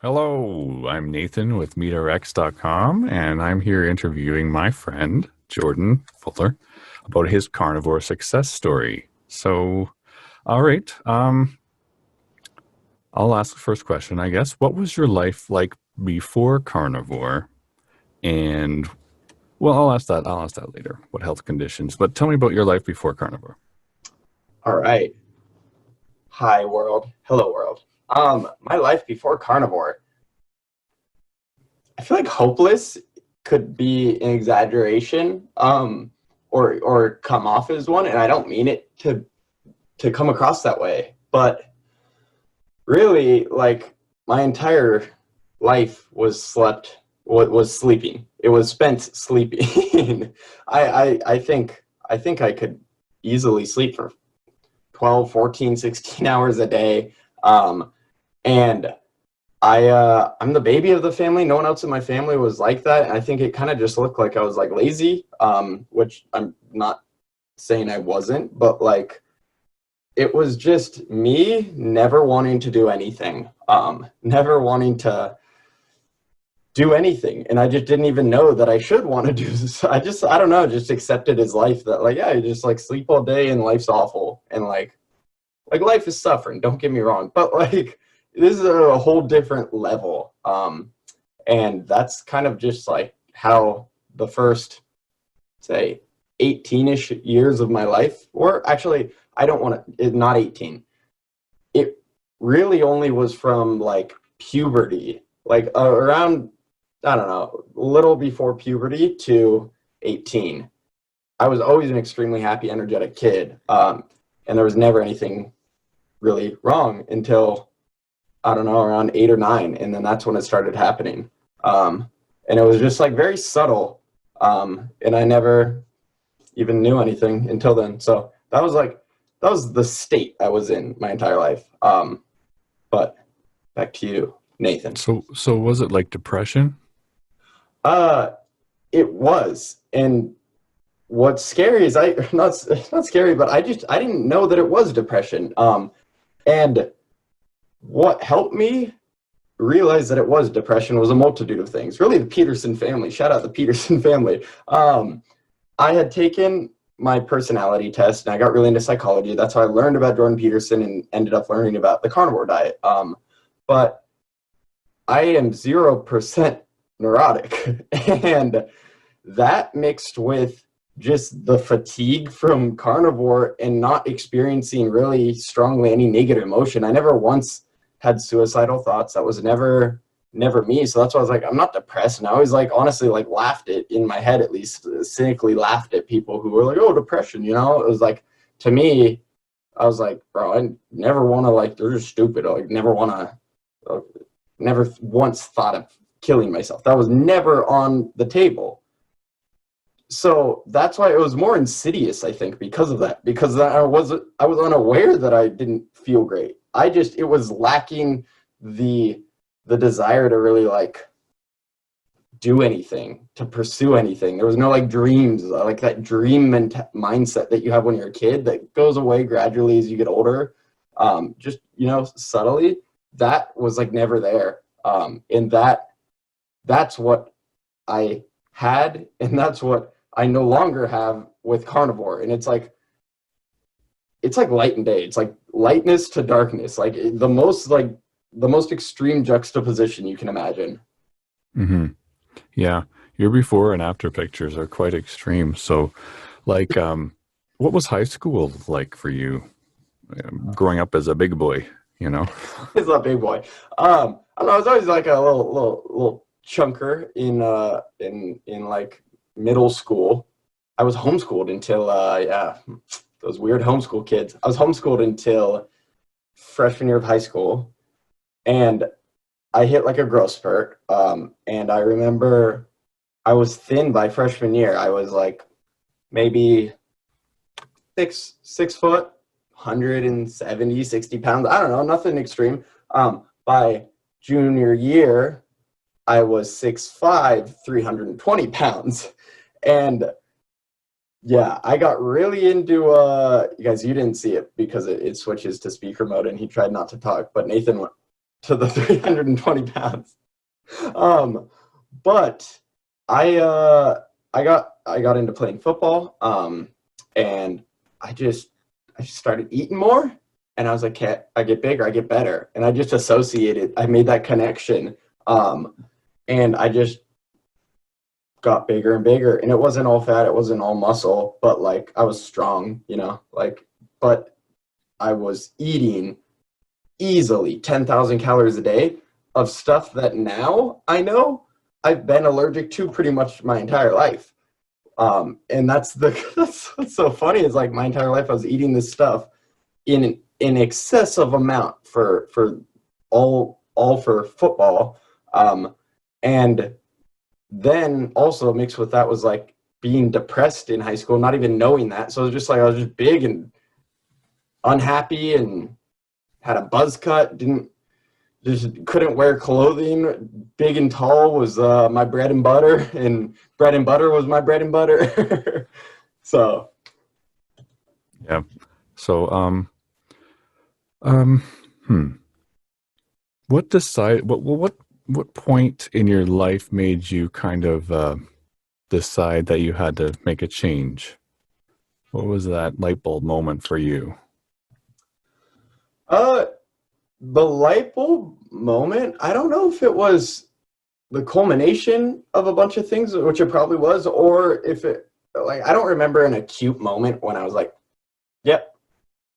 Hello, I'm Nathan with MeetRx.com, and I'm here interviewing my friend, Jordan Fuller, about his carnivore success story. So, all right, I'll ask the first question, I guess. What was your life like before carnivore? And, well, I'll ask that later, what health conditions. But tell me about your life before carnivore. All right. Hi, world. Hello, world. My life before carnivore. I feel like hopeless could be an exaggeration, or come off as one, and I don't mean it to come across that way. But really, like my entire life was sleeping. It was spent sleeping. I think I could easily sleep for 12, 14, 16 hours a day. And I'm the baby of the family. No one else in my family was like that. And I think it kind of just looked like I was like lazy, which I'm not saying I wasn't, but like it was just me never wanting to do anything, never wanting to do anything. And I just didn't even know that I should want to do this. I don't know, just accepted as life that like, yeah, you just like sleep all day and life's awful. And like life is suffering, don't get me wrong, but like this is a whole different level. And that's kind of just like how the first, say, 18-ish years of my life, or actually, I don't want to, not 18. It really only was from like puberty, like around, I don't know, a little before puberty to 18. I was always an extremely happy, energetic kid. And there was never anything really wrong until, I don't know, around 8 or 9. And then that's when it started happening. And it was just like very subtle. And I never even knew anything until then. So that was the state I was in my entire life. But back to you, Nathan. So was it like depression? Uh, it was. And what's scary is not scary, but I didn't know that it was depression. And what helped me realize that it was depression was a multitude of things. Really, the Peterson family. Shout out the Peterson family. I had taken my personality test, and I got really into psychology. That's how I learned about Jordan Peterson and ended up learning about the carnivore diet. But I am 0% neurotic, and that mixed with just the fatigue from carnivore and not experiencing really strongly any negative emotion. I never once had suicidal thoughts. That was never me. So that's why I was like, I'm not depressed. And I always like honestly like laughed it in my head, at least cynically laughed at people who were like, oh, depression, you know. It was like, to me, I was like, bro, I never want to, like, they're just stupid. I like never want to, never once thought of killing myself. That was never on the table. So that's why it was more insidious, I think, because of that, because I was unaware that I didn't feel great. It was lacking the desire to really like do anything, to pursue anything. There was no like dreams, like that dream mindset that you have when you're a kid that goes away gradually as you get older. Just, you know, subtly, that was like never there. And that's what I had, and that's what I no longer have with carnivore. And it's like light and day. It's like lightness to darkness, like the most extreme juxtaposition you can imagine. Mm-hmm. Yeah, your before and after pictures are quite extreme. So, like, what was high school like for you, growing up as a big boy? You know. It's a big boy. I don't know, I was always like a little chunker in like middle school. I was homeschooled until yeah, those weird homeschool kids. I was homeschooled until freshman year of high school, and I hit like a growth spurt. And I remember I was thin by freshman year. I was like maybe 6 foot, 170, 60 pounds. I don't know, nothing extreme. By junior year, I was 6'5", 320 pounds. And yeah, I got really into, you guys, you didn't see it because it switches to speaker mode and he tried not to talk, but Nathan to the 320 pounds. Um, but I got into playing football, and I just started eating more, and I was like, I get bigger, I get better, and I just associated. I made that connection, and I just got bigger and bigger, and it wasn't all fat, it wasn't all muscle, but like I was strong, like, but I was eating easily 10,000 calories a day of stuff that now I know I've been allergic to pretty much my entire life. And that's what's so funny is like my entire life I was eating this stuff in excessive amount for all for football. And then also mixed with that was like being depressed in high school, not even knowing that. So it was just like I was just big and unhappy and had a buzz cut, didn't just couldn't wear clothing. Big and tall was my bread and butter, and bread and butter was my bread and butter. So Yeah. So, um, hmm. What point in your life made you kind of decide that you had to make a change? What was that light bulb moment for you? uh the light bulb moment, I don't know if it was the culmination of a bunch of things, which it probably was, or if it like I don't remember an acute moment when I was like, yep,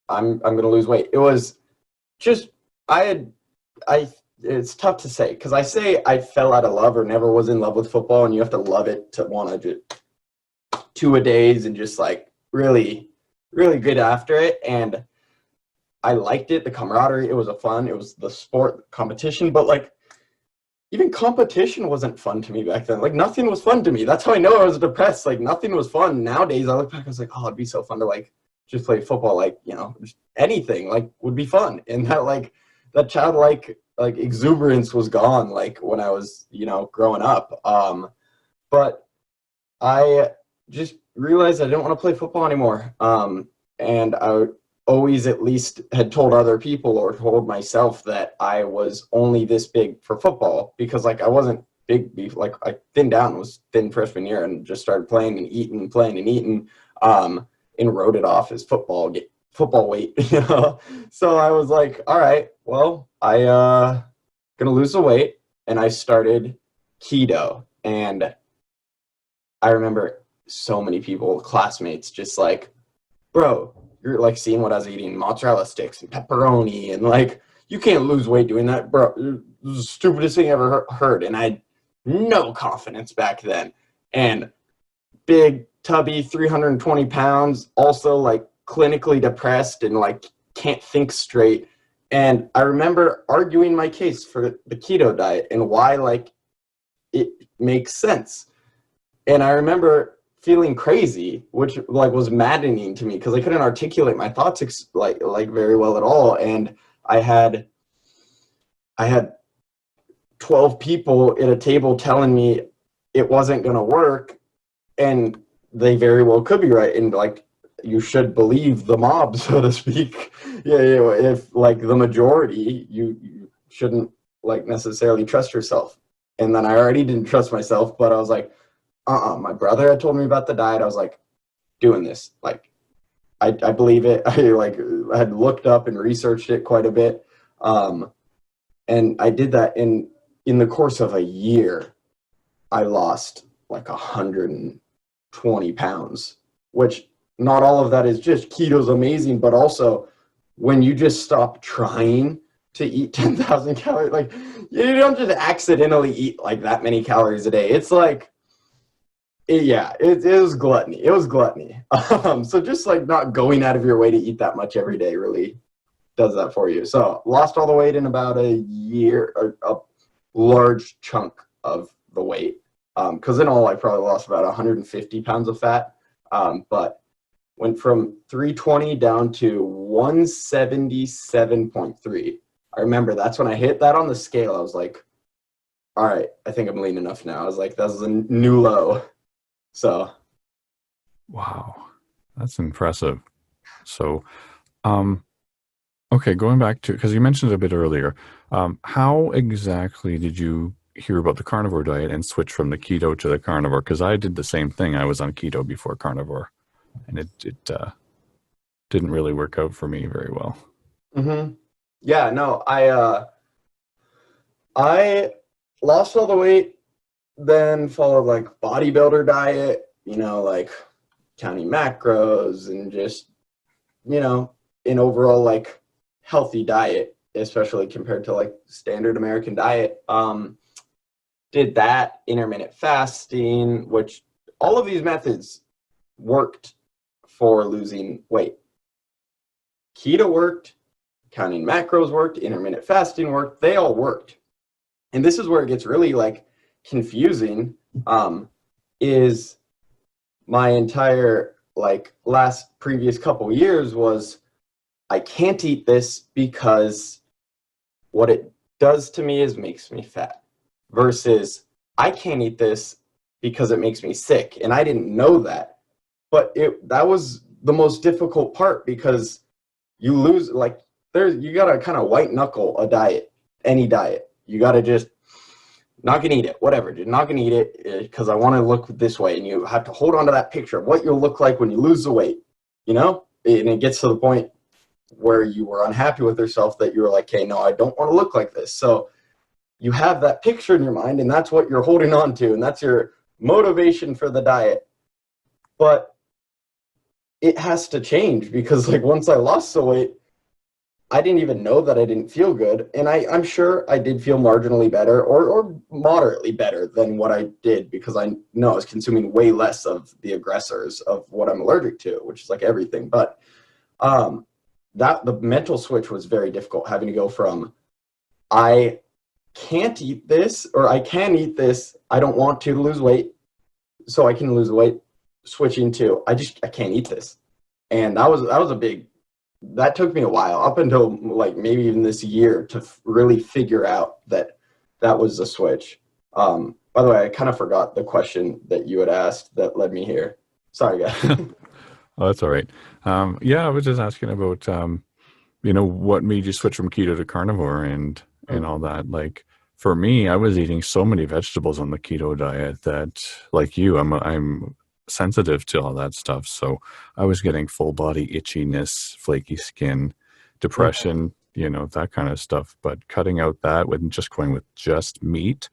I'm gonna lose weight. It was just I had I it's tough to say because I say I fell out of love or never was in love with football, and you have to love it to want to do two a days and just like really really good after it. And I liked it, the camaraderie, it was a fun, it was the sport competition, but like even competition wasn't fun to me back then. Like nothing was fun to me. That's how I know I was depressed. Like nothing was fun. Nowadays I look back, I was like, oh, it'd be so fun to like just play football. Like, just anything like would be fun. And that like that childlike like exuberance was gone like when I was, growing up. But I just realized I didn't want to play football anymore. And I always at least had told other people or told myself that I was only this big for football because like I wasn't big, like I thinned down, was thin freshman year and just started playing and eating, playing and eating, and wrote it off as football weight, So I was like, all right, well, gonna lose the weight, and I started keto. And I remember so many people, classmates, just like, bro, you're like seeing what I was eating, mozzarella sticks and pepperoni, and like, you can't lose weight doing that, bro. It was the stupidest thing I ever heard. And I had no confidence back then. And big, tubby, 320 pounds, also like clinically depressed and like can't think straight. And I remember arguing my case for the keto diet and why like it makes sense. And I remember feeling crazy, which like was maddening to me because I couldn't articulate my thoughts like very well at all. And I had 12 people at a table telling me it wasn't going to work, and they very well could be right. And like you should believe the mob, so to speak. Yeah, if like the majority, you shouldn't like necessarily trust yourself. And then I already didn't trust myself, but I was like, my brother had told me about the diet. I was like, doing this. Like, I believe it. I had looked up and researched it quite a bit. And I did that in the course of a year, I lost like 120 pounds, which not all of that is just keto's amazing, but also when you just stop trying to eat 10,000 calories, like you don't just accidentally eat like that many calories a day. It's like, it was gluttony. It was gluttony. So just like not going out of your way to eat that much every day really does that for you. So lost all the weight in about a year, or a large chunk of the weight. Because in all, I probably lost about 150 pounds of fat. But went from 320 down to 177.3. I remember that's when I hit that on the scale. I was like, all right, I think I'm lean enough now. I was like, that's a new low. So, Wow, that's impressive. So, um, Okay, going back to, because you mentioned it a bit earlier, how exactly did you hear about the carnivore diet and switch from the keto to the carnivore? Because I did the same thing. I was on keto before carnivore, and it didn't really work out for me very well. Mm-hmm. Yeah, no, I lost all the weight, then followed like bodybuilder diet, like counting macros and just, an overall like healthy diet, especially compared to like standard American diet. Did that, intermittent fasting, which all of these methods worked for losing weight. Keto worked, counting macros worked, intermittent fasting worked. They all worked. And this is where it gets really like confusing, is my entire like last previous couple years was I can't eat this because what it does to me is makes me fat, versus I can't eat this because it makes me sick. And I didn't know that. But that was the most difficult part, because you lose like you gotta kind of white knuckle a diet, any diet. You gotta just not gonna eat it, whatever. Just not gonna eat it because I want to look this way, and you have to hold on to that picture of what you'll look like when you lose the weight, and it gets to the point where you were unhappy with yourself that you were like, hey, no, I don't want to look like this. So you have that picture in your mind, and that's what you're holding on to, and that's your motivation for the diet. But it has to change, because like once I lost the weight, I didn't even know that I didn't feel good. And I'm sure I did feel marginally better, or moderately better than what I did, because I know I was consuming way less of the aggressors of what I'm allergic to, which is like everything. But that the mental switch was very difficult, having to go from I can't eat this, or I can eat this, I don't want to lose weight, so I can lose weight, switching to I can't eat this. And that was a big, that took me a while, up until like maybe even this year, to really figure out that that was the switch. By the way, I kind of forgot the question that you had asked that led me here. Sorry, guys. Oh, that's all right. Yeah, I was just asking about, what made you switch from keto to carnivore and all that. Like for me, I was eating so many vegetables on the keto diet that, like you, I'm sensitive to all that stuff. So I was getting full body itchiness, flaky skin, depression, that kind of stuff. But cutting out that with just going with just meat,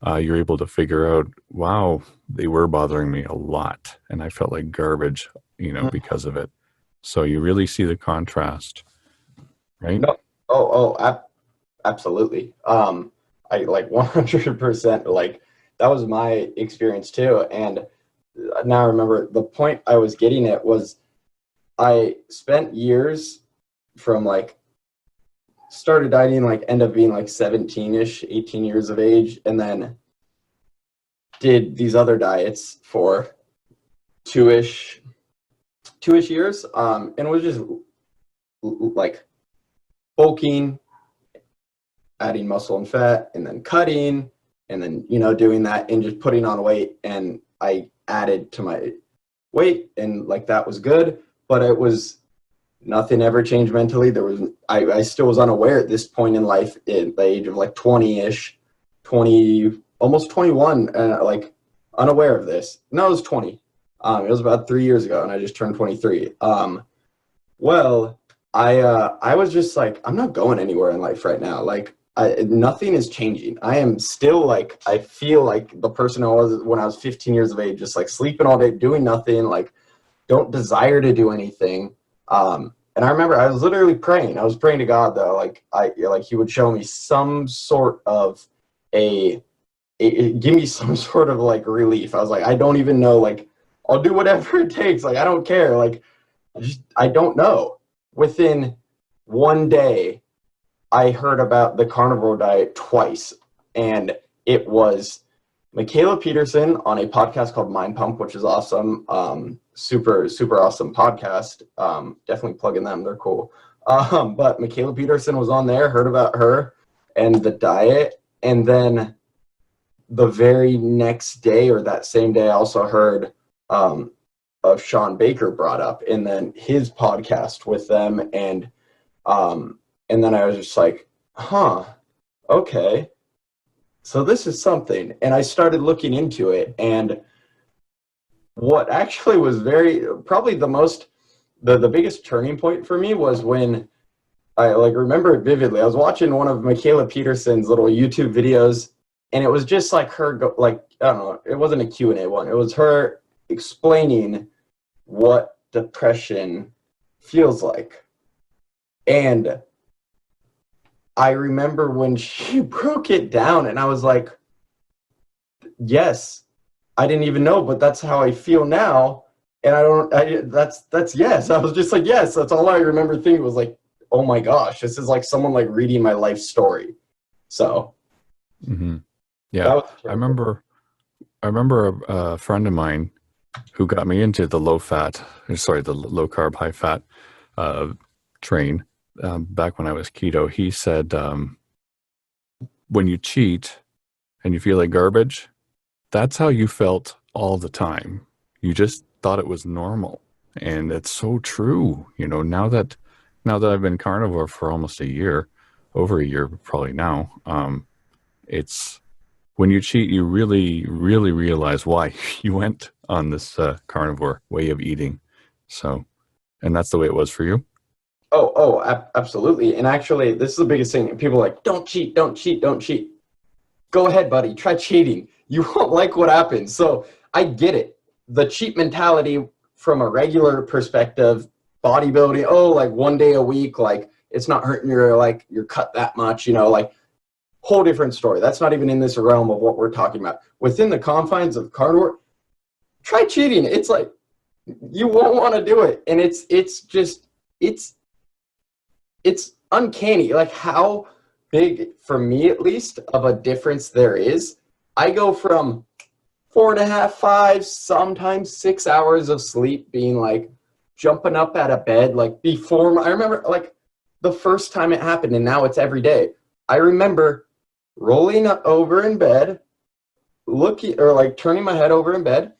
you're able to figure out, wow, they were bothering me a lot, and I felt like garbage, because of it. So you really see the contrast, right? No. Absolutely. I like 100%, like that was my experience too. And now I remember the point I was getting at was I spent years from like started dieting, like end up being like 17ish, 18 years of age, and then did these other diets for two-ish years, and was just like bulking, adding muscle and fat, and then cutting, and then doing that and just putting on weight. And I added to my weight, and like that was good, but it was nothing ever changed mentally. I still was unaware at this point in life, at the age of like 20ish, 20, almost 21, like unaware of this. No, it was 20. It was about 3 years ago, and I just turned 23. Well, I was just like, I'm not going anywhere in life right now. Like nothing is changing. I am still like, I feel like the person I was when I was 15 years of age, just like sleeping all day, doing nothing, like don't desire to do anything. And I remember I was literally praying. I was praying to God though, like he would show me some sort of give me some sort of like relief. I was like, I don't even know, like I'll do whatever it takes. Like I don't care. Like I don't know. Within one day, I heard about the carnivore diet twice, and it was Michaela Peterson on a podcast called Mind Pump, which is awesome. Super, super awesome podcast. Definitely plugging them. They're cool. But Michaela Peterson was on there, heard about her and the diet. And then the very next day, or that same day, I also heard of ShawnBaker brought up, and then his podcast with them. And And then I was just like, huh, okay, so this is something. And I started looking into it. And what actually was probably the biggest turning point for me was when I like remember it vividly. I was watching one of Michaela Peterson's little YouTube videos, and it was just like like, I don't know, it wasn't a Q&A one. It was her explaining what depression feels like. And I remember when she broke it down, and I was like, yes, I didn't even know, but that's how I feel now. And that's yes. I was just like, yes, that's all I remember thinking was like, oh my gosh, this is like someone like reading my life story. So Hmm. that Yeah. was I terrible. remember, I remember a friend of mine who got me into the the low carb, high fat uh, train back when I was keto. He said, when you cheat and you feel like garbage, that's how you felt all the time. You just thought it was normal. And it's so true. Now that I've been carnivore for almost a year, over a year probably now, it's when you cheat, you really, really realize why you went on this carnivore way of eating. So, and that's the way it was for you. Absolutely. And actually, this is the biggest thing. People are like, don't cheat, don't cheat, don't cheat. Go ahead, buddy. Try cheating. You won't like what happens. So I get it. The cheat mentality from a regular perspective, bodybuilding, oh, like 1 day a week, like it's not hurting your cut that much, like whole different story. That's not even in this realm of what we're talking about. Within the confines of carnivore, try cheating. It's like you won't want to do it. And it's it's uncanny, like how big, for me at least, of a difference there is. I go from 4.5, 5, sometimes 6 hours of sleep being like jumping up out of bed, like I remember like the first time it happened, and now it's every day. I remember rolling over in bed, looking, or like turning my head over in bed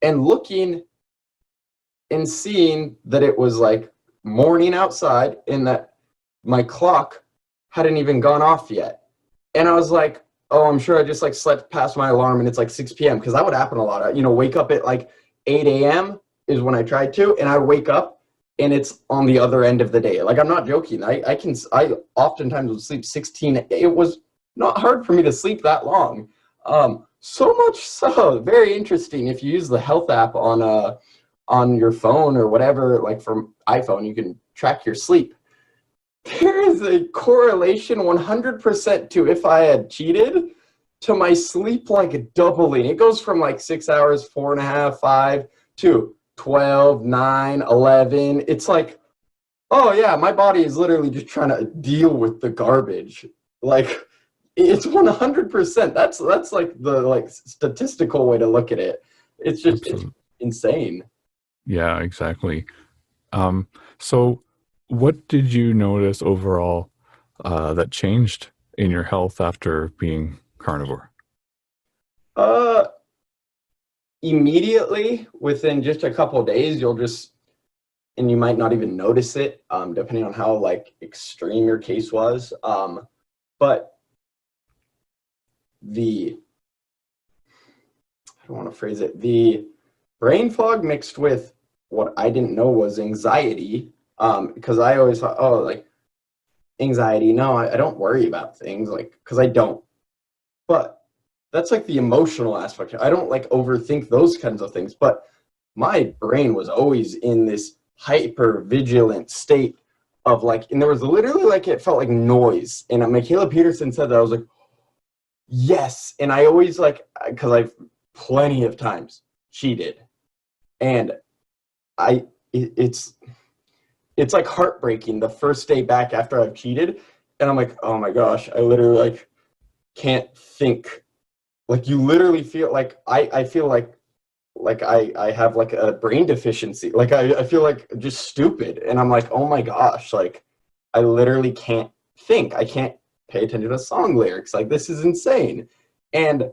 and looking and seeing that it was like morning outside and that my clock hadn't even gone off yet. And I was like, oh, I'm sure I just like slept past my alarm and it's like 6 p.m. because that would happen a lot. Wake up at like 8 a.m. is when I tried to, and I wake up and it's on the other end of the day. Like, I'm not joking. I oftentimes would sleep 16. It was not hard for me to sleep that long. So much so, very interesting. If you use the health app on your phone or whatever, like from iPhone, you can track your sleep. There is a correlation 100% to if I had cheated to my sleep like doubling. It goes from like 6 hours, 4.5, 5 to 12, 9, 11. It's like, oh yeah, my body is literally just trying to deal with the garbage. Like it's 100%. That's like the like statistical way to look at it. It's Absolutely. insane. Yeah, exactly. Um, so what did you notice overall that changed in your health after being carnivore? Uh, Immediately within just a couple of days, and you might not even notice it, depending on how like extreme your case was. But the I don't want to phrase it. The brain fog mixed with what I didn't know was anxiety. Because I always thought, oh, like anxiety. No, I don't worry about things, like because I don't. But that's like the emotional aspect. I don't like overthink those kinds of things. But my brain was always in this hyper vigilant state of like, and there was literally like it felt like noise. And Michaela Peterson said that. I was like, yes. And I always like, because I've plenty of times cheated, and I it's like heartbreaking the first day back after I've cheated, and I'm like, oh my gosh, I literally like can't think. Like you literally feel like I feel like I have like a brain deficiency. Like I feel like just stupid, and I'm like, oh my gosh, like I literally can't think. I can't pay attention to song lyrics. Like this is insane. And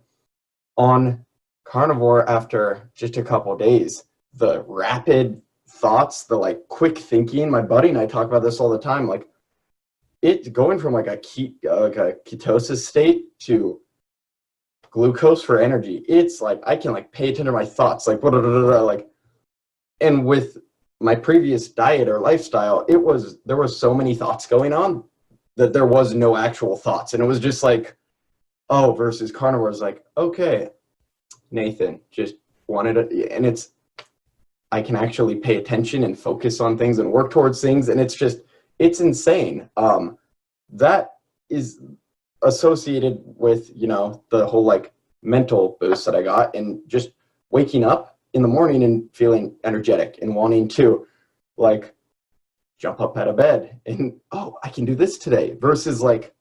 on carnivore, after just a couple days, the rapid thoughts, the like quick thinking. My buddy and I talk about this all the time. Like it's going from like a ketosis state to glucose for energy. It's like I can like pay attention to my thoughts, like like. And with my previous diet or lifestyle, there was so many thoughts going on that there was no actual thoughts, and it was just like, oh, versus carnivore is like, okay, Nathan just wanted it, and I can actually pay attention and focus on things and work towards things, and it's insane. That is associated with, you know, the whole like mental boost that I got, and just waking up in the morning and feeling energetic and wanting to like jump up out of bed and, oh, I can do this today, versus like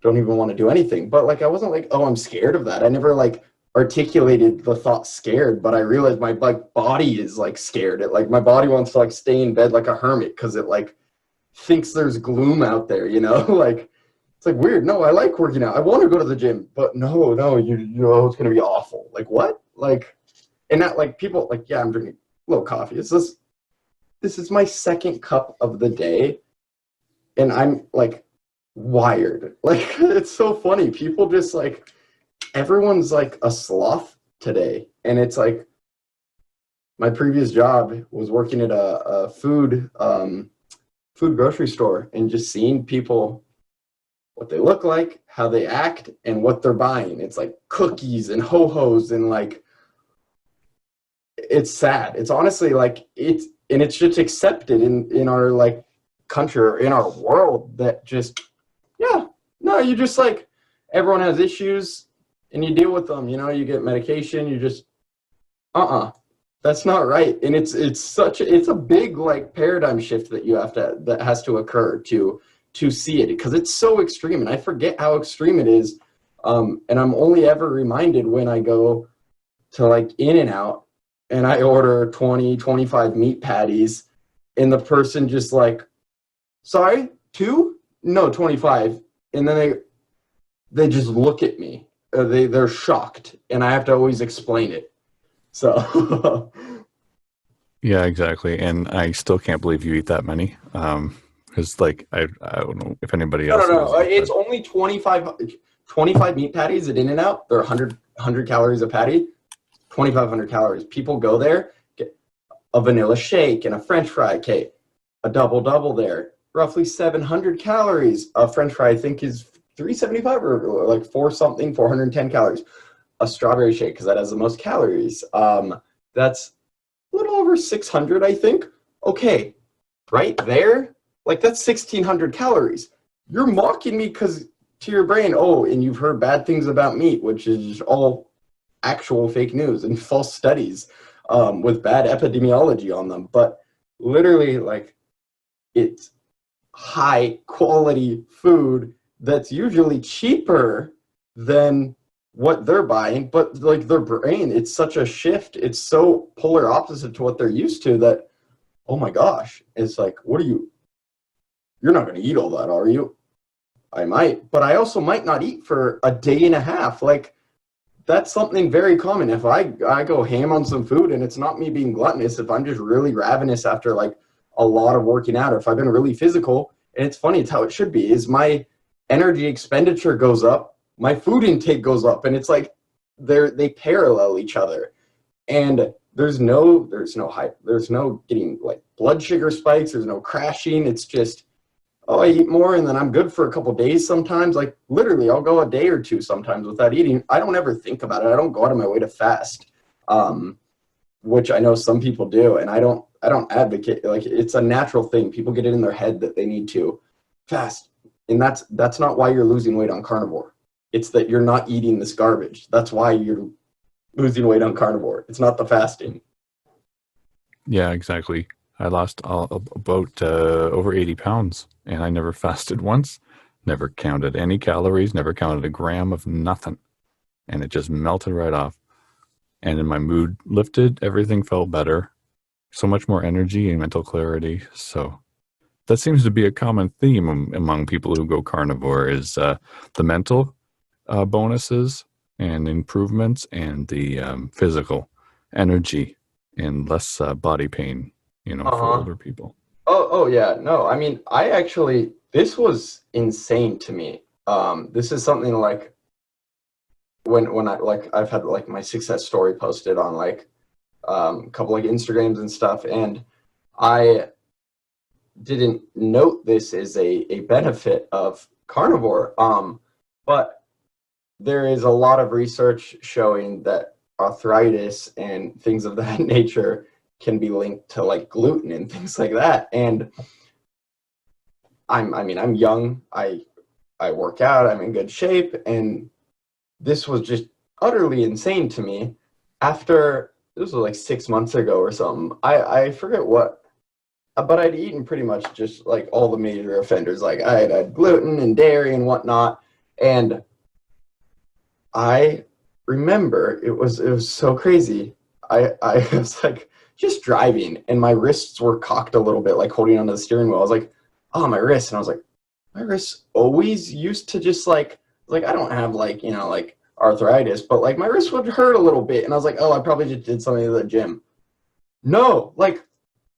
don't even want to do anything. But like I wasn't like, oh, I'm scared of that. I never like articulated the thought scared, but I realized my like body is like scared. It like my body wants to like stay in bed like a hermit because it like thinks there's gloom out there, you know. Like it's like weird. No, I like working out. I want to go to the gym, but no, you know it's gonna be awful. Like what? Like, and that like people like, yeah, I'm drinking a little coffee. This is my second cup of the day, and I'm like wired. Like it's so funny. People just like, everyone's like a sloth today. And it's like my previous job was working at a food grocery store, and just seeing people, what they look like, how they act, and what they're buying. It's like cookies and ho-hos, and like it's sad. It's honestly like it's just accepted in our like country or in our world that just, yeah, no, you just like, everyone has issues and you deal with them, you know, you get medication, you just, that's not right. And it's a big like paradigm shift that has to occur to see it, because it's so extreme, and I forget how extreme it is. And I'm only ever reminded when I go to like In-N-Out and I order 25 meat patties, and the person just like, sorry, 2? No, 25. And then they just look at me. They're shocked, and I have to always explain it. So Yeah, exactly. And I still can't believe you eat that many. Because like I don't know if anybody else no. does it, It's only 25 meat patties at In-N-Out. They're 100 calories a patty, 2,500 calories. People go there, get a vanilla shake and a French fry, okay, a double there, roughly 700 calories. A French fry, I think, is 375 or like 410 calories. A strawberry shake, because that has the most calories. That's a little over 600, I think. Okay, right there, like that's 1,600 calories. You're mocking me because to your brain, oh, and you've heard bad things about meat, which is all actual fake news and false studies with bad epidemiology on them. But literally, like, it's high quality food that's usually cheaper than what they're buying, but like their brain, it's such a shift. It's so polar opposite to what they're used to that, oh my gosh, it's like, you're not going to eat all that, are you? I might, but I also might not eat for a day and a half. Like that's something very common. If I go ham on some food, and it's not me being gluttonous, if I'm just really ravenous after like a lot of working out, or if I've been really physical, and it's funny, it's how it should be, is my energy expenditure goes up, my food intake goes up, and it's like they parallel each other, and there's no hype, there's no getting like blood sugar spikes, there's no crashing. It's just, oh, I eat more and then I'm good for a couple days sometimes. Like literally I'll go a day or two sometimes without eating. I don't ever think about it. I don't go out of my way to fast, which I know some people do, and I don't advocate. Like it's a natural thing. People get it in their head that they need to fast, and that's not why you're losing weight on carnivore. It's that you're not eating this garbage. That's why you're losing weight on carnivore. It's not the fasting. Yeah, exactly. I lost about over 80 pounds, and I never fasted once, never counted any calories, never counted a gram of nothing. And it just melted right off. And then my mood lifted, everything felt better, so much more energy and mental clarity. So that seems to be a common theme among people who go carnivore, is the mental bonuses and improvements, and the physical energy and less body pain, for Uh-huh. older people. Oh yeah. No, I mean, this was insane to me. This is something like when I've had like my success story posted on like a couple like Instagrams and stuff, and I didn't note this as a benefit of carnivore. But there is a lot of research showing that arthritis and things of that nature can be linked to like gluten and things like that. And I'm young. I work out. I'm in good shape, and this was just utterly insane to me. After this was like 6 months ago or something. I forget what, but I'd eaten pretty much just like all the major offenders. Like I had gluten and dairy and whatnot, and I remember it was so crazy. I was like just driving, and my wrists were cocked a little bit, like holding onto the steering wheel. I was like, oh, my wrists, and I was like, my wrists always used to just like I don't have like like arthritis, but like my wrists would hurt a little bit, and I was like, oh, I probably just did something at the gym. No, like,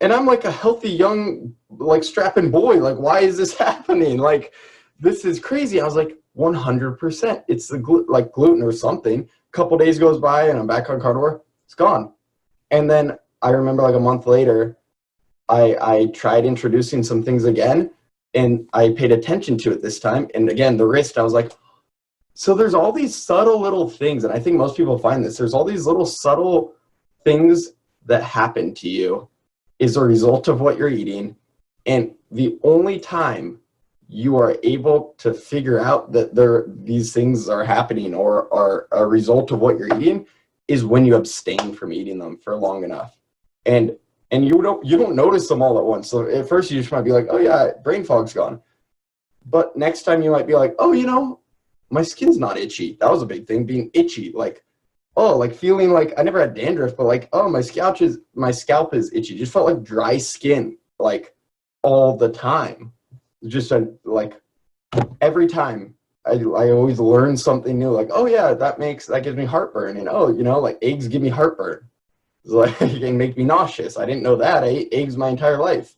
and I'm like a healthy young like strapping boy. Like, why is this happening? Like, this is crazy. I was like, 100%. It's the like gluten or something. A couple days goes by, and I'm back on carnivore. It's gone. And then I remember like a month later, I tried introducing some things again, and I paid attention to it this time. And again, the wrist, I was like, so there's all these subtle little things, and I think most people find this. There's all these little subtle things that happen to you is a result of what you're eating. And the only time you are able to figure out that these things are happening or are a result of what you're eating is when you abstain from eating them for long enough. And you don't notice them all at once. So at first you just might be like, oh yeah, brain fog's gone. But next time you might be like, oh, my skin's not itchy. That was a big thing, being itchy. Like, oh, like feeling like I never had dandruff, but like, oh, my scalp is itchy. Just felt like dry skin, like all the time. Just like every time I always learn something new. Like, oh yeah, that gives me heartburn, and oh, like eggs give me heartburn. It's like it can make me nauseous. I didn't know that. I ate eggs my entire life.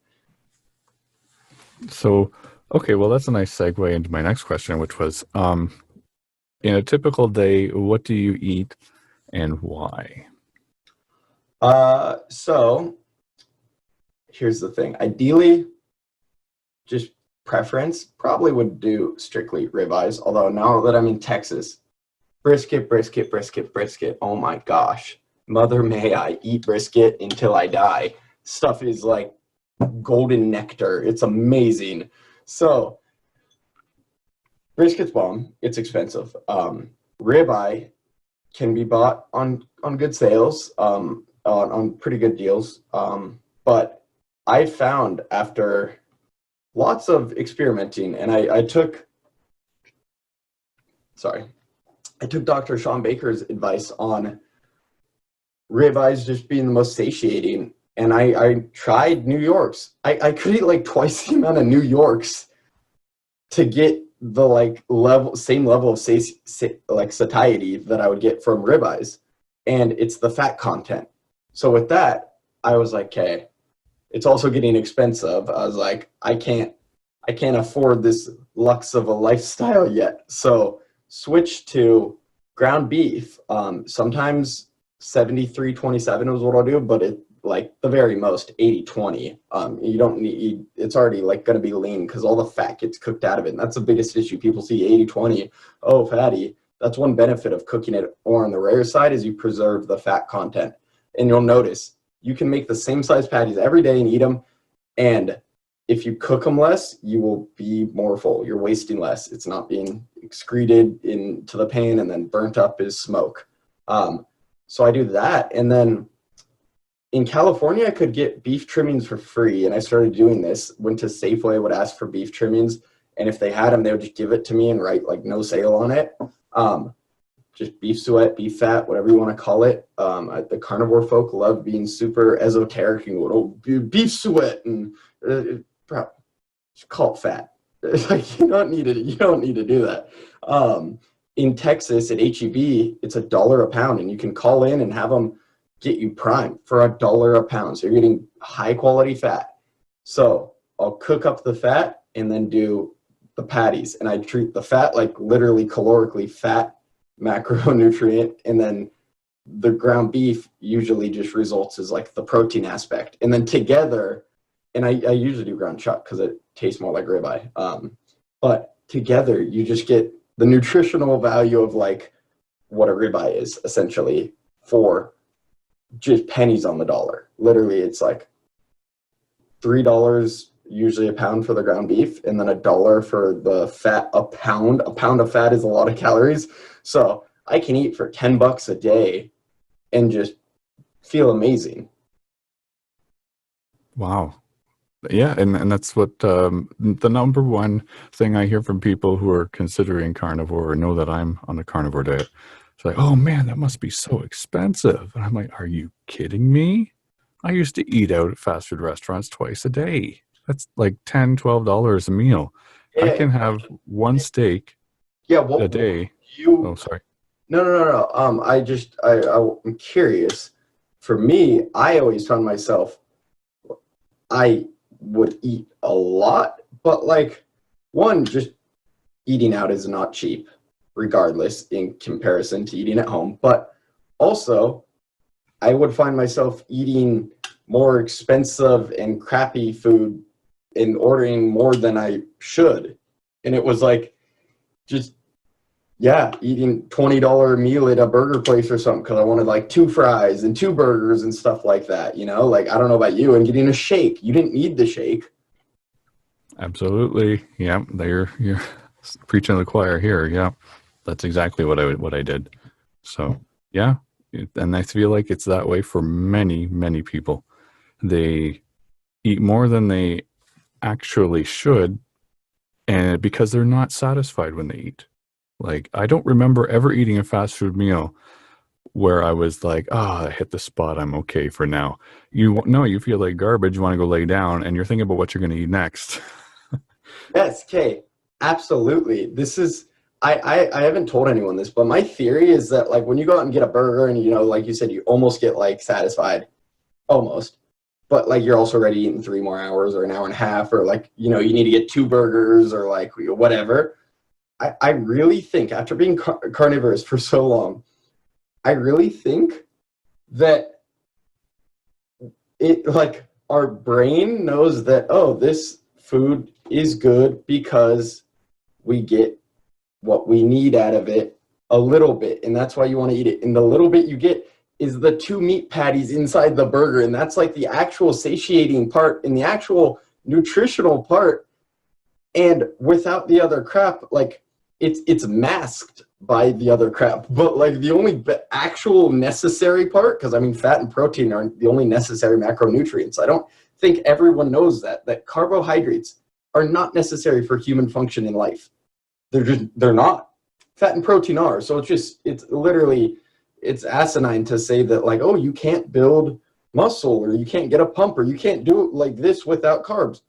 So, okay, well, that's a nice segue into my next question, which was, in a typical day, what do you eat and why? So here's the thing. Ideally, just preference, probably would do strictly ribeyes. Although now that I'm in Texas, brisket, brisket, brisket, brisket. Oh my gosh. Mother may I eat brisket until I die. Stuff is like golden nectar. It's amazing. So brisket's bomb. It's expensive. Ribeye can be bought on good sales, on pretty good deals. But I found after lots of experimenting, and I took Dr. ShawnBaker's advice on ribeyes just being the most satiating, and I tried New York's. I could eat like twice the amount of New York's to get the like same level of like satiety that I would get from ribeyes, and it's the fat content. So with that, I was like, okay, it's also getting expensive. I was like, I can't afford this lux of a lifestyle yet. So switch to ground beef. Sometimes 73-27 is what I'll do, but it like the very most 80-20. You don't need, it's already like going to be lean because all the fat gets cooked out of it. And that's the biggest issue. People see 80-20, oh, fatty. That's one benefit of cooking it or on the rare side is you preserve the fat content. And you'll notice you can make the same size patties every day and eat them. And if you cook them less, you will be more full. You're wasting less. It's not being excreted into the pan and then burnt up as smoke. So I do that. And then in California, I could get beef trimmings for free. And I started doing this. Went to Safeway, would ask for beef trimmings. And if they had them, they would just give it to me and write like no sale on it. Just beef suet, beef fat, whatever you want to call it. The carnivore folk love being super esoteric and go, oh, beef suet, and just call it fat. Like you don't need to do that. In Texas at HEB, it's $1 a pound, and you can call in and have them get you primed for $1 a pound. So you're getting high quality fat. So I'll cook up the fat and then do the patties. And I treat the fat like literally calorically fat macronutrient. And then the ground beef usually just results as like the protein aspect. And then together, and I usually do ground chuck because it tastes more like ribeye. But together, you just get the nutritional value of like what a ribeye is essentially for just pennies on the dollar. Literally, it's like $3 usually a pound for the ground beef, and then $1 for the fat. A pound of fat is a lot of calories. So I can eat for $10 a day and just feel amazing. Wow. Yeah, and that's what the number one thing I hear from people who are considering carnivore or know that I'm on the carnivore diet. It's like, oh man, that must be so expensive. And I'm like, are you kidding me? I used to eat out at fast food restaurants twice a day. That's like $10, $12 a meal. I Yeah, can have one steak yeah. a What day. Oh, you? sorry. No. I'm curious. For me, I always found myself I would eat a lot, but like one, just eating out is not cheap, regardless, in comparison to eating at home. But also, I would find myself eating more expensive and crappy food and ordering more than I should. And it was like just yeah, eating $20 meal at a burger place or something because I wanted like two fries and two burgers and stuff like that, you know? Like I don't know about you, and getting a shake. You didn't need the shake. Absolutely. Yeah, you're preaching to the choir here. Yeah, that's exactly what I did. So yeah, and I feel like it's that way for many many people. They eat more than they actually should, and because they're not satisfied when they eat. Like I don't remember ever eating a fast food meal where I was like, "Ah, I hit the spot. I'm okay for now." You no, you feel like garbage. You want to go lay down, and you're thinking about what you're going to eat next. Yes, Kay, absolutely. This is I haven't told anyone this, but my theory is that like when you go out and get a burger and like you said, you almost get like satisfied. Almost. But like you're also ready to eat in 3 more hours or an hour and a half, or like, you need to get two burgers or like whatever. I really think after being carnivorous for so long, I really think that it like our brain knows that, oh, this food is good because we get what we need out of it a little bit, and that's why you want to eat it. And the little bit you get is the two meat patties inside the burger, and that's like the actual satiating part and the actual nutritional part. And without the other crap, like it's masked by the other crap. But like the only actual necessary part, because I mean fat and protein are the only necessary macronutrients. I don't think everyone knows that carbohydrates are not necessary for human function in life. They're not. Fat and protein are. So it's literally it's asinine to say that like, oh, you can't build muscle or you can't get a pump or you can't do it like this without carbs.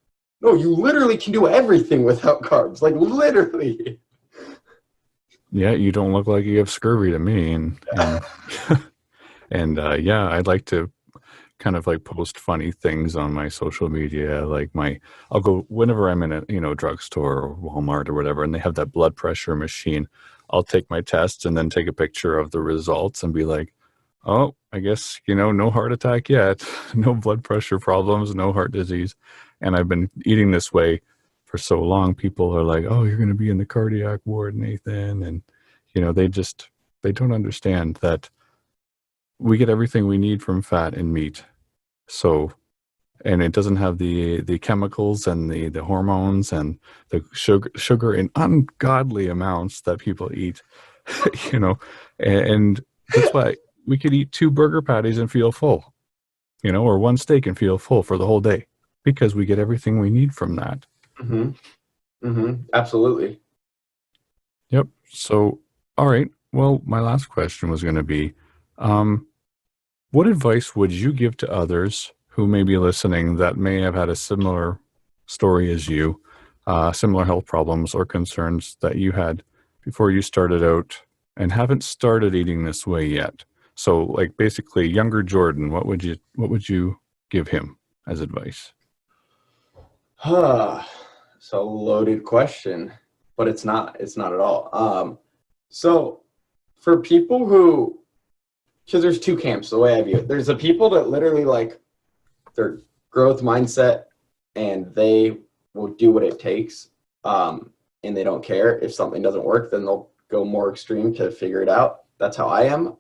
No, you literally can do everything without carbs. Like literally. Yeah, you don't look like you have scurvy to me, and and yeah, I'd like to kind of like post funny things on my social media. Like I'll go whenever I'm in a drugstore or Walmart or whatever, and they have that blood pressure machine. I'll take my test and then take a picture of the results and be like, oh, I guess no heart attack yet, no blood pressure problems, no heart disease, and I've been eating this way for so long. People are like, oh, you're going to be in the cardiac ward, Nathan, and they don't understand that we get everything we need from fat and meat. So, and it doesn't have the chemicals and the hormones and the sugar in ungodly amounts that people eat, you know, and that's why we could eat two burger patties and feel full, or one steak and feel full for the whole day because we get everything we need from that. Mm-hmm. Mm-hmm. Absolutely. Yep. So, all right. Well, my last question was going to be, what advice would you give to others who may be listening that may have had a similar story as you, similar health problems or concerns that you had before you started out and haven't started eating this way yet? So like basically younger Jordan, what would you give him as advice? So loaded question, but it's not at all. So for people who, because there's two camps the way I view it. There's the people that literally like their growth mindset and they will do what it takes. And they don't care if something doesn't work, then they'll go more extreme to figure it out. That's how I am.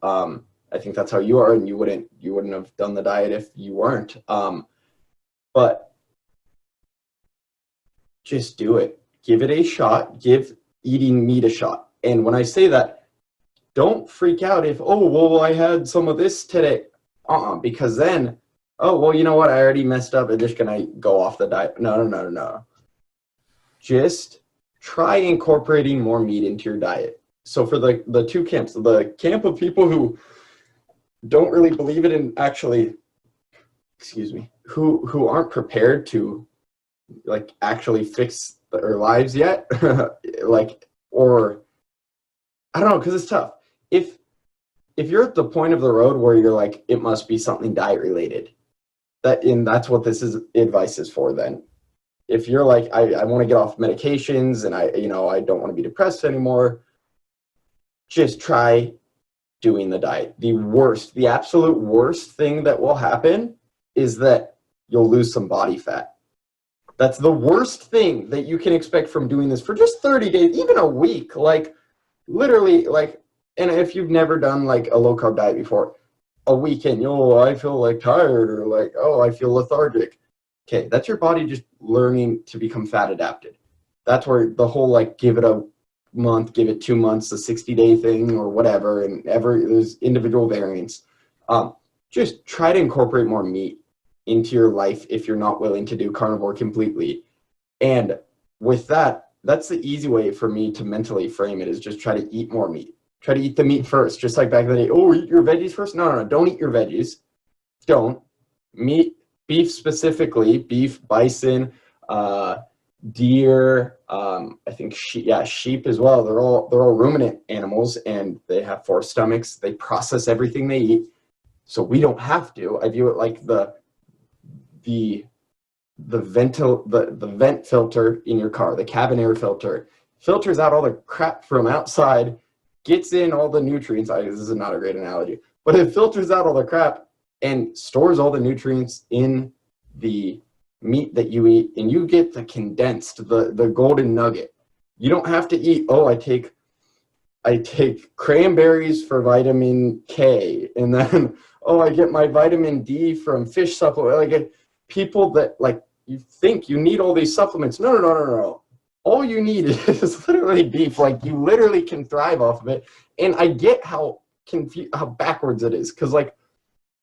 I think that's how you are, and you wouldn't have done the diet if you weren't. But just do it. Give it a shot. Give eating meat a shot. And when I say that, don't freak out if, oh, well, I had some of this today. Because then, oh, well, you know what? I already messed up. I'm just going to go off the diet. No. Just try incorporating more meat into your diet. So for the two camps, the camp of people who don't really believe it and actually, who aren't prepared to like actually fix their lives yet, like, or I don't know, because it's tough. If you're at the point of the road where you're like, it must be something diet related, that's what this is advice is for. Then if you're like, I want to get off medications and I don't want to be depressed anymore, just try doing the diet. The absolute worst thing that will happen is that you'll lose some body fat. That's the worst thing that you can expect from doing this for just 30 days, even a week. Like literally, like, and if you've never done like a low carb diet before, a weekend, I feel like tired, or like, oh, I feel lethargic. Okay, that's your body just learning to become fat adapted. That's where the whole like give it a month, give it 2 months, the 60-day thing or whatever, and there's individual variants. Just try to incorporate more meat into your life if you're not willing to do carnivore completely. And with that, that's the easy way for me to mentally frame it, is just try to eat more meat. Try to eat the meat first, just like back in the day. Oh, eat your veggies first? No, don't eat your veggies. Don't. Meat, beef specifically, beef, bison, deer, I think sheep as well. They're all ruminant animals, and they have 4 stomachs. They process everything they eat, so we don't have to. I view it like the vent filter in your car, the cabin air filter, filters out all the crap from outside, gets in all the nutrients. This is not a great analogy, but it filters out all the crap and stores all the nutrients in the meat that you eat, and you get the condensed, the golden nugget. You don't have to eat, I take cranberries for vitamin K, and then I get my vitamin D from fish supplement. Like people that like, you think you need all these supplements. No. All you need is literally beef. Like you literally can thrive off of it. And I get how backwards it is, because like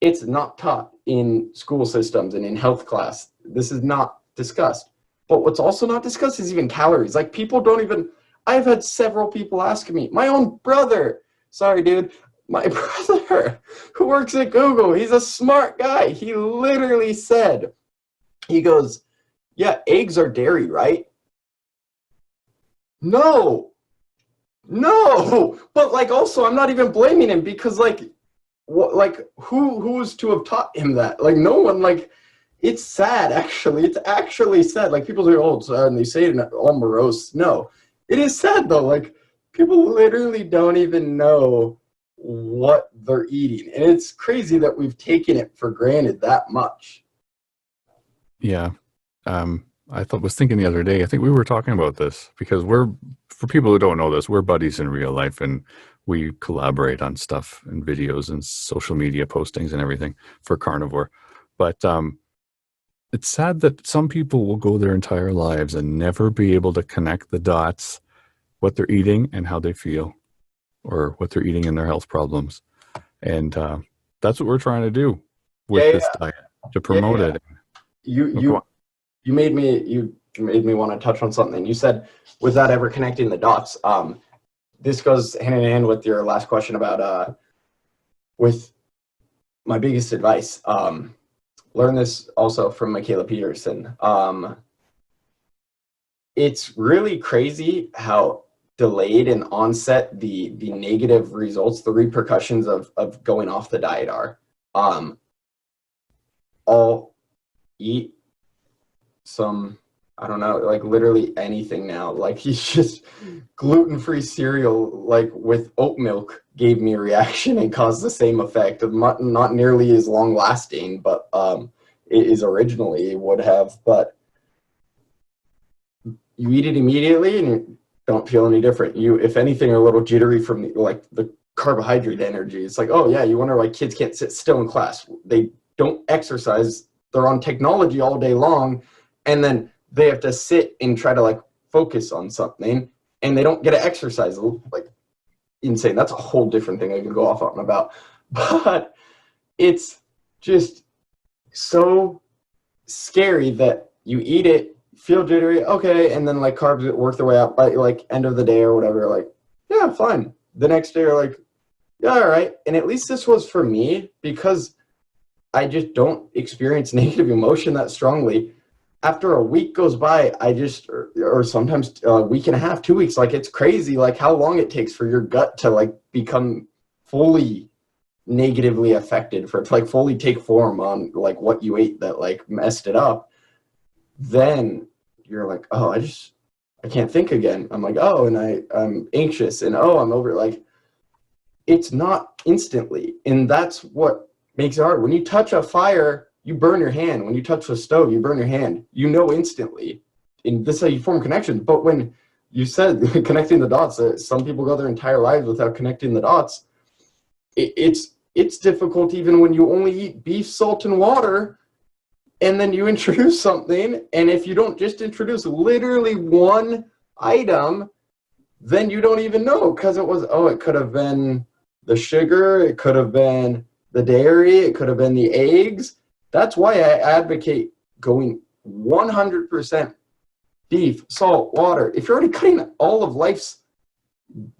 it's not taught in school systems and in health class. This is not discussed. But what's also not discussed is even calories. Like people don't even, I've had several people ask me, my own brother, sorry dude, my brother who works at Google, he's a smart guy. He literally said, he goes, yeah, eggs are dairy, right? No, but like also I'm not even blaming him, because like what, like who's to have taught him that? Like no one. Like it's sad, actually. It's actually sad. Like people say, oh, it's sad, and they say it all morose. No, it is sad though. Like people literally don't even know what they're eating, and it's crazy that we've taken it for granted that much. Yeah. Was thinking the other day, I think we were talking about this because for people who don't know this, we're buddies in real life, and we collaborate on stuff and videos and social media postings and everything for carnivore. But it's sad that some people will go their entire lives and never be able to connect the dots, what they're eating and how they feel, or what they're eating and their health problems. And that's what we're trying to do with this diet, to promote it. You made me want to touch on something. You said, without ever connecting the dots. This goes hand in hand with your last question about with my biggest advice. Learn this also from Michaela Peterson. It's really crazy how delayed in onset the negative results, the repercussions of going off the diet are. I'll eat some, I don't know, like literally anything now. Like he's just gluten-free cereal, like with oat milk, gave me a reaction and caused the same effect. Not nearly as long lasting, but it is originally would have. But you eat it immediately and you don't feel any different. You, if anything, are a little jittery from the carbohydrate energy. It's like, oh yeah, you wonder why kids can't sit still in class. They don't exercise. They're on technology all day long, and then they have to sit and try to like focus on something, and they don't get to exercise. Like insane. That's a whole different thing I could go off on about. But it's just so scary that you eat it, feel jittery, okay, and then like carbs work their way out by like end of the day or whatever. Like, yeah, fine. The next day, you're like, yeah, all right. And at least this was for me because I just don't experience negative emotion that strongly. After a week goes by, I just, or sometimes a week and a half, 2 weeks, like it's crazy, like how long it takes for your gut to like become fully negatively affected, for it to like fully take form on like what you ate that like messed it up. Then you're like, oh, I can't think again. I'm like, oh, and I'm anxious, and oh, I'm over. Like, it's not instantly, and that's what makes it hard. When you touch a fire, you burn your hand. When you touch a stove, you burn your hand. You know instantly, and this is how you form connections. But when you said connecting the dots, some people go their entire lives without connecting the dots. It's difficult even when you only eat beef, salt, and water. And then you introduce something, and if you don't just introduce literally one item, then you don't even know, because it could have been the sugar, it could have been the dairy, it could have been the eggs. That's why I advocate going 100% beef, salt, water. If you're already cutting all of life's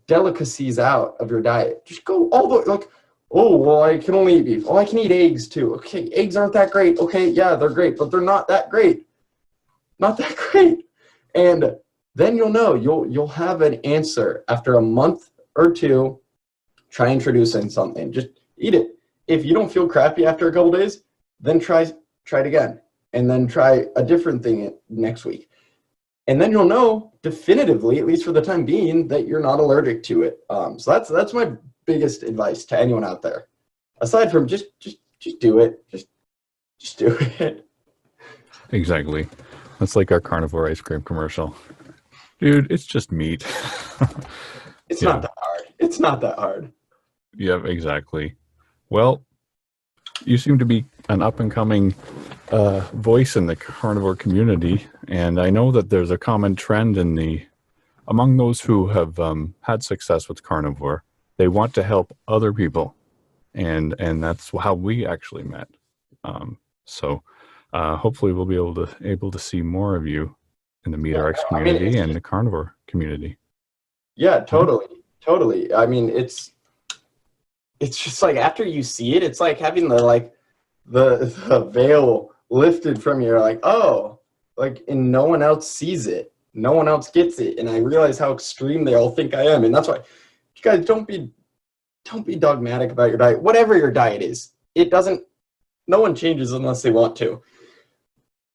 delicacies out of your diet, just go all the, like, oh, well, I can only eat beef. Oh, I can eat eggs too. Okay, eggs aren't that great. Okay, yeah, they're great, but they're not that great. Not that great. And then you'll know. You'll have an answer after a month or two. Try introducing something. Just eat it. If you don't feel crappy after a couple days, then try it again, and then try a different thing next week. And then you'll know definitively, at least for the time being, that you're not allergic to it. So that's my biggest advice to anyone out there, aside from just do it. Just do it. Exactly. That's like our carnivore ice cream commercial. Dude, it's just meat. It's not that hard. It's not that hard. Yeah, exactly. Well, you seem to be an up-and-coming voice in the carnivore community, and I know that there's a common trend among those who have had success with carnivore. They want to help other people, and that's how we actually met. So hopefully we'll be able to see more of you in the MeatRx community and the carnivore community. Yeah, totally. I mean, it's just like after you see it, it's like having the veil lifted from you. You're like, oh, like, and no one else sees it, no one else gets it, and I realize how extreme they all think I am, and that's why. You guys, don't be dogmatic about your diet. Whatever your diet is, no one changes unless they want to.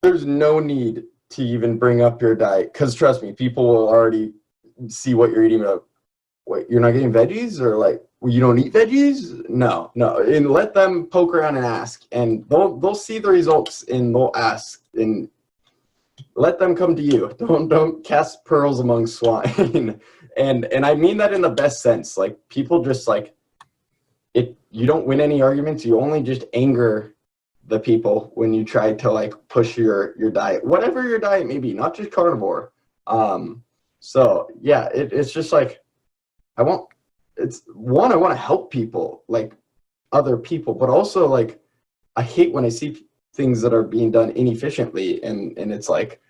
There's no need to even bring up your diet, because trust me, people will already see what you're eating. About, wait, you're not getting veggies, or like, well, you don't eat veggies? No. And let them poke around and ask, and they'll see the results, and they'll ask, and let them come to you. Don't cast pearls among swine. And I mean that in the best sense. Like, people just like it. You don't win any arguments. You only just anger the people when you try to like push your diet, whatever your diet may be, not just carnivore. So yeah, it's just like I want to help people, like other people, but also like I hate when I see things that are being done inefficiently, and it's like,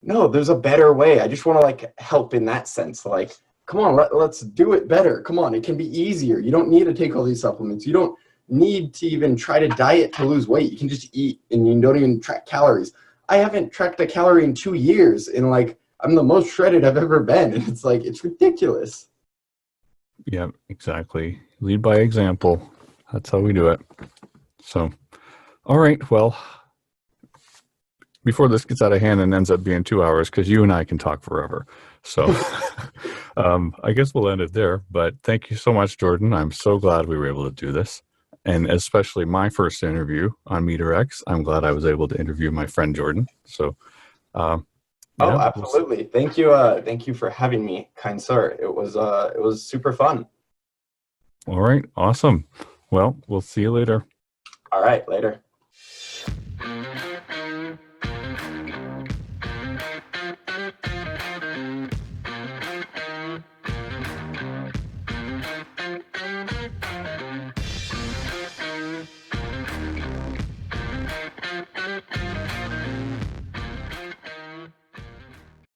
no, there's a better way. I just want to like help in that sense. Like, come on, let's do it better. Come on, it can be easier. You don't need to take all these supplements. You don't need to even try to diet to lose weight. You can just eat, and you don't even track calories. I haven't tracked a calorie in 2 years, and like I'm the most shredded I've ever been. And it's like, it's ridiculous. Yeah, exactly. Lead by example. That's how we do it. So, all right. Well, before this gets out of hand and ends up being 2 hours, because you and I can talk forever. So, I guess we'll end it there. But thank you so much, Jordan. I'm so glad we were able to do this. And especially my first interview on Meter X. I'm glad I was able to interview my friend Jordan. So, Oh, yeah. absolutely. Thank you. Thank you for having me, kind sir. It was super fun. All right. Awesome. Well, we'll see you later. All right, later.